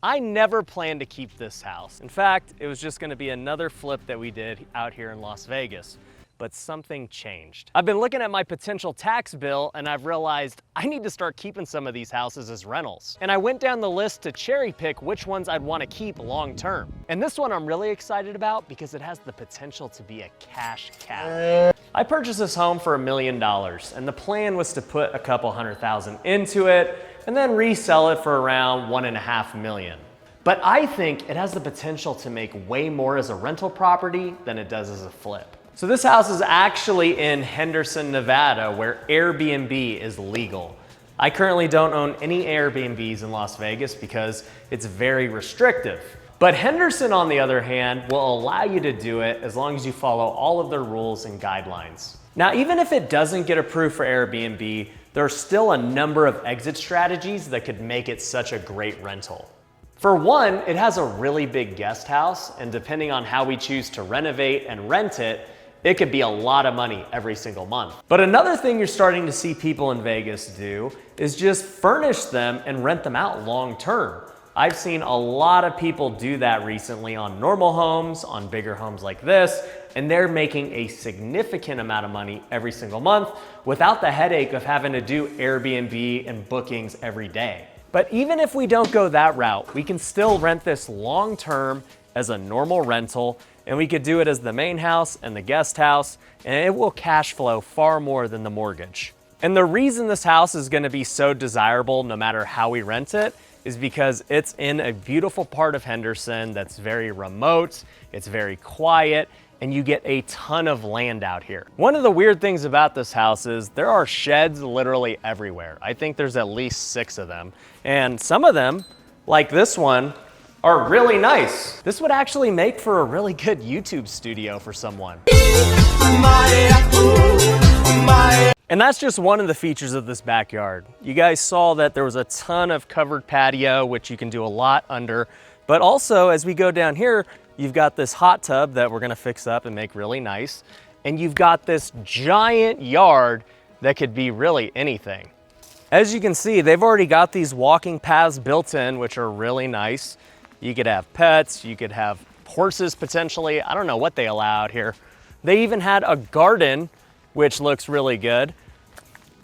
I never planned to keep this house. In fact, it was just gonna be another flip that we did out here in Las Vegas. But something changed. I've been looking at my potential tax bill and I've realized I need to start keeping some of these houses as rentals. And I went down the list to cherry pick which ones I'd want to keep long term. And this one I'm really excited about because it has the potential to be a cash cow. I purchased this home for $1 million and the plan was to put a couple $100,000 into it and then resell it for around $1.5 million. But I think it has the potential to make way more as a rental property than it does as a flip. So this house is actually in Henderson, Nevada, where Airbnb is legal. I currently don't own any Airbnbs in Las Vegas because it's very restrictive. But Henderson, on the other hand, will allow you to do it as long as you follow all of their rules and guidelines. Now, even if it doesn't get approved for Airbnb, there are still a number of exit strategies that could make it such a great rental. For one, it has a really big guest house, and depending on how we choose to renovate and rent it, it could be a lot of money every single month. But another thing you're starting to see people in Vegas do is just furnish them and rent them out long term. I've seen a lot of people do that recently on normal homes, on bigger homes like this, and they're making a significant amount of money every single month without the headache of having to do Airbnb and bookings every day. But even if we don't go that route, we can still rent this long term as a normal rental, and we could do it as the main house and the guest house, and it will cash flow far more than the mortgage. And the reason this house is gonna be so desirable no matter how we rent it is because it's in a beautiful part of Henderson that's very remote, it's very quiet, and you get a ton of land out here. One of the weird things about this house is there are sheds literally everywhere. I think there's at least 6 of them, and some of them, like this one, are really nice. This would actually make for a really good YouTube studio for someone. And that's just one of the features of this backyard. You guys saw that there was a ton of covered patio, which you can do a lot under, but also as we go down here, you've got this hot tub that we're gonna fix up and make really nice, and you've got this giant yard that could be really anything. As you can see, they've already got these walking paths built in, which are really nice. You could have pets, you could have horses potentially. I don't know what they allow out here. They even had a garden, which looks really good.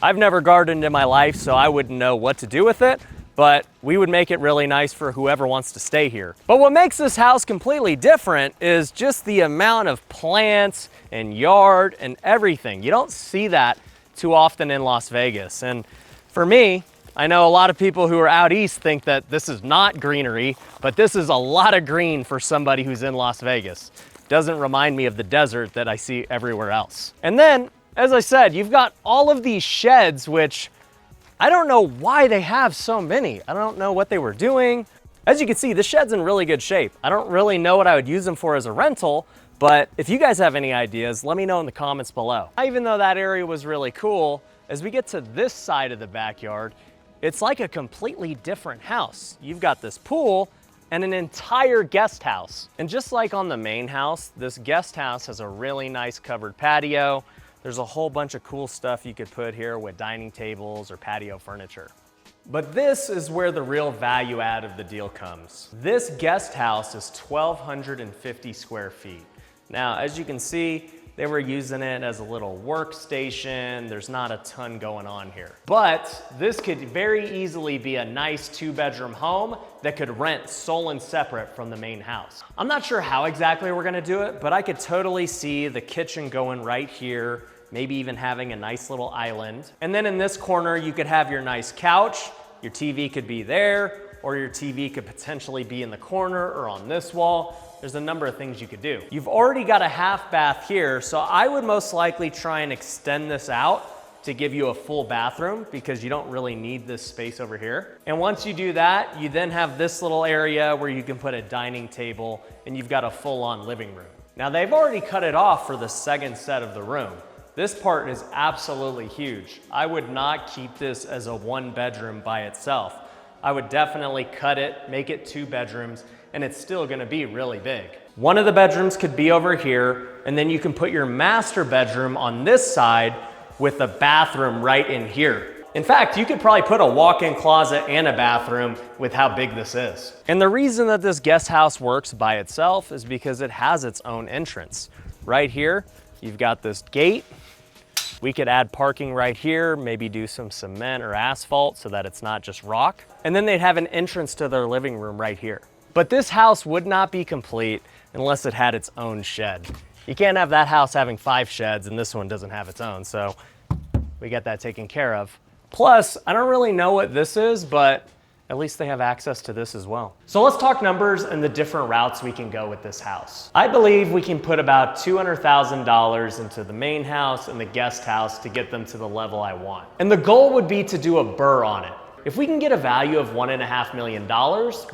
I've never gardened in my life, so I wouldn't know what to do with it, but we would make it really nice for whoever wants to stay here. But what makes this house completely different is just the amount of plants and yard and everything. You don't see that too often in Las Vegas. And for me, I know a lot of people who are out east think that this is not greenery, but this is a lot of green for somebody who's in Las Vegas. Doesn't remind me of the desert that I see everywhere else. And then, as I said, you've got all of these sheds, which I don't know why they have so many. I don't know what they were doing. As you can see, the shed's in really good shape. I don't really know what I would use them for as a rental, but if you guys have any ideas, let me know in the comments below. Even though that area was really cool, as we get to this side of the backyard, it's like a completely different house. You've got this pool and an entire guest house. And just like on the main house, this guest house has a really nice covered patio. There's a whole bunch of cool stuff you could put here with dining tables or patio furniture. But this is where the real value add of the deal comes. This guest house is 1,250 square feet. Now, as you can see, they were using it as a little workstation. There's not a ton going on here. But this could very easily be a nice 2-bedroom home that could rent sole and separate from the main house. I'm not sure how exactly we're gonna do it, but I could totally see the kitchen going right here, maybe even having a nice little island. And then in this corner, you could have your nice couch, your TV could be there, or your TV could potentially be in the corner or on this wall. There's a number of things you could do. You've already got a half bath here, so I would most likely try and extend this out to give you a full bathroom because you don't really need this space over here. And once you do that, you then have this little area where you can put a dining table and you've got a full-on living room. Now they've already cut it off for the second set of the room. This part is absolutely huge. I would not keep this as a 1-bedroom by itself. I would definitely cut it, make it 2 bedrooms, and it's still gonna be really big. One of the bedrooms could be over here, and then you can put your master bedroom on this side with the bathroom right in here. In fact, you could probably put a walk-in closet and a bathroom with how big this is. And the reason that this guest house works by itself is because it has its own entrance. Right here, you've got this gate. We could add parking right here, maybe do some cement or asphalt so that it's not just rock. And then they'd have an entrance to their living room right here. But this house would not be complete unless it had its own shed. You can't have that house having 5 sheds and this one doesn't have its own, so we got that taken care of. Plus, I don't really know what this is, but at least they have access to this as well. So let's talk numbers and the different routes we can go with this house. I believe we can put about $200,000 into the main house and the guest house to get them to the level I want. And the goal would be to do a BRRRR on it. If we can get a value of $1.5 million,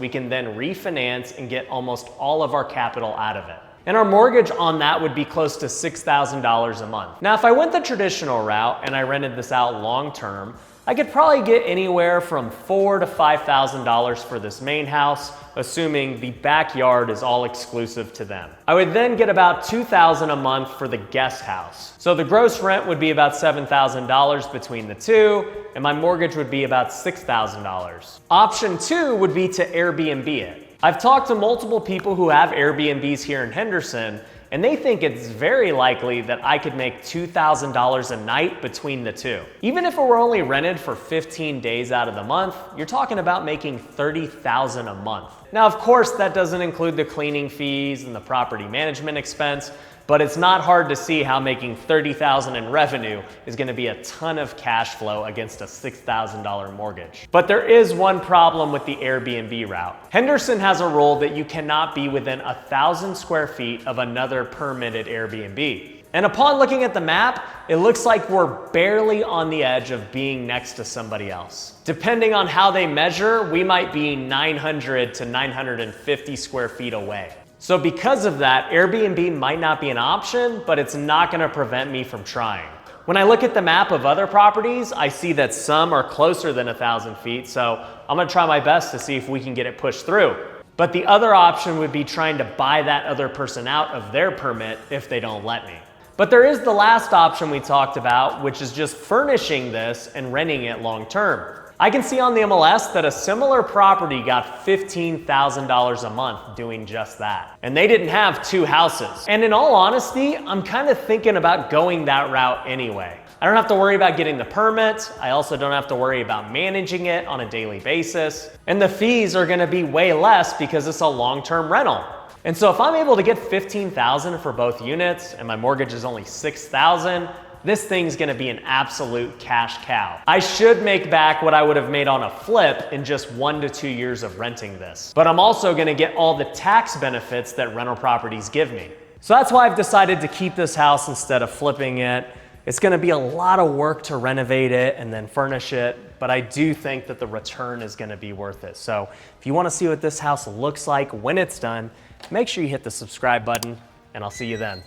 we can then refinance and get almost all of our capital out of it. And our mortgage on that would be close to $6,000 a month. Now, if I went the traditional route and I rented this out long term, I could probably get anywhere from $4,000 to $5,000 for this main house, assuming the backyard is all exclusive to them. I would then get about $2,000 a month for the guest house. So the gross rent would be about $7,000 between the two, and my mortgage would be about $6,000. Option 2 would be to Airbnb it. I've talked to multiple people who have Airbnbs here in Henderson, and they think it's very likely that I could make $2,000 a night between the two. Even if it were only rented for 15 days out of the month, you're talking about making $30,000 a month. Now, of course, that doesn't include the cleaning fees and the property management expense, but it's not hard to see how making $30,000 in revenue is gonna be a ton of cash flow against a $6,000 mortgage. But there is one problem with the Airbnb route. Henderson has a rule that you cannot be within 1,000 square feet of another permitted Airbnb. And upon looking at the map, it looks like we're barely on the edge of being next to somebody else. Depending on how they measure, we might be 900 to 950 square feet away. So because of that, Airbnb might not be an option, but it's not gonna prevent me from trying. When I look at the map of other properties, I see that some are closer than 1,000 feet, so I'm gonna try my best to see if we can get it pushed through. But the other option would be trying to buy that other person out of their permit if they don't let me. But there is the last option we talked about, which is just furnishing this and renting it long term. I can see on the MLS that a similar property got $15,000 a month doing just that. And they didn't have 2 houses. And in all honesty, I'm kind of thinking about going that route anyway. I don't have to worry about getting the permit. I also don't have to worry about managing it on a daily basis. And the fees are gonna be way less because it's a long-term rental. And so if I'm able to get $15,000 for both units and my mortgage is only $6,000, this thing's gonna be an absolute cash cow. I should make back what I would have made on a flip in just 1 to 2 years of renting this. But I'm also gonna get all the tax benefits that rental properties give me. So that's why I've decided to keep this house instead of flipping it. It's gonna be a lot of work to renovate it and then furnish it, but I do think that the return is gonna be worth it. So if you wanna see what this house looks like when it's done, make sure you hit the subscribe button, and I'll see you then.